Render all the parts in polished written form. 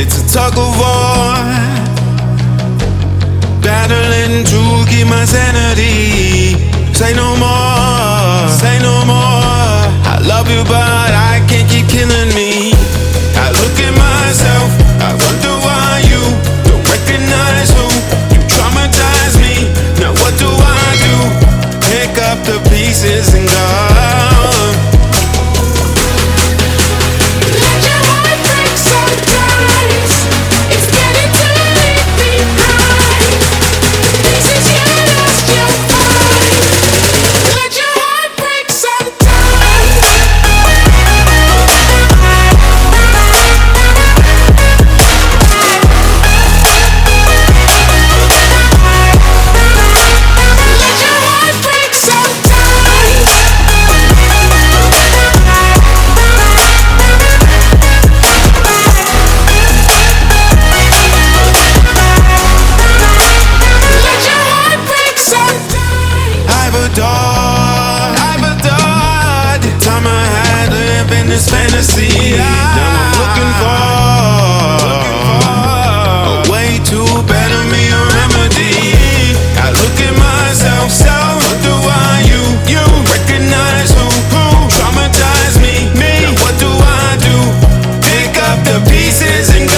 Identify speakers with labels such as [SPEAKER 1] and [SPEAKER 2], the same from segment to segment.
[SPEAKER 1] It's a tug of war, battling to keep my sanity. Say no more, say no more. I love you but I can't keep killing me. I look at myself, I wonder why you don't recognize who you traumatize me. Now what do I do? Pick up the pieces and go. I've adored the time I had living this fantasy. Now I'm looking for a way to better me, a remedy. I look at myself, so wonder why you recognize who traumatized me. Now what do I do? Pick up the pieces and go.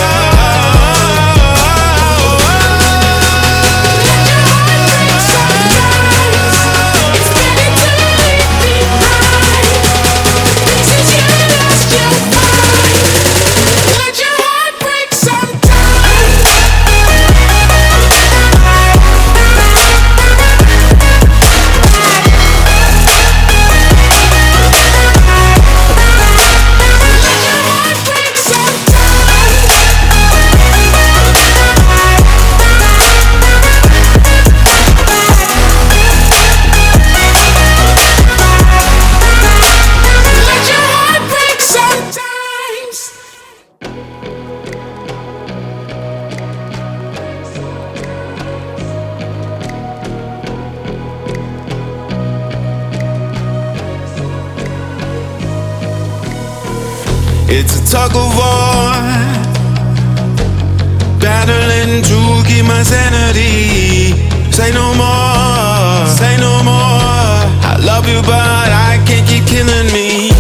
[SPEAKER 1] It's a tug of war, battling to keep my sanity. Say no more, say no more. I love you but I can't keep killing me.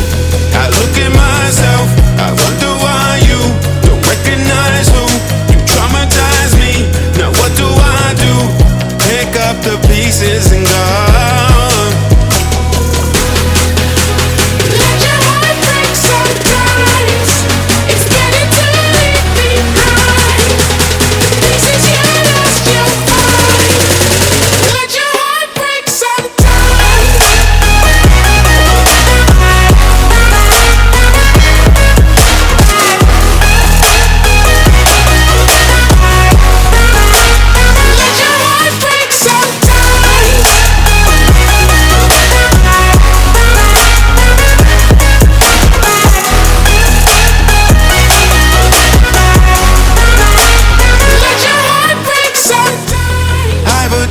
[SPEAKER 1] I look at myself, I wonder why you don't recognize who you traumatize me. Now what do I do? Pick up the pieces and go.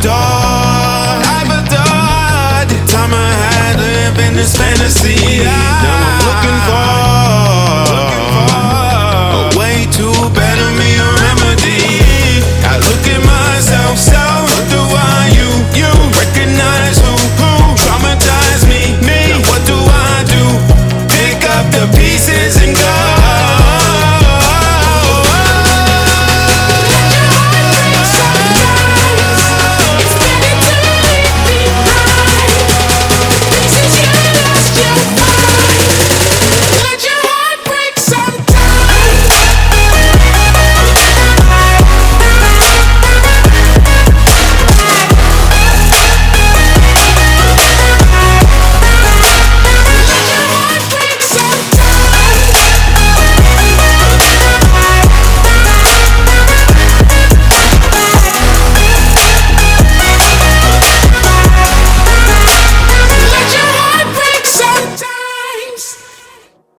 [SPEAKER 1] I've adored the time I had living this fantasy. Now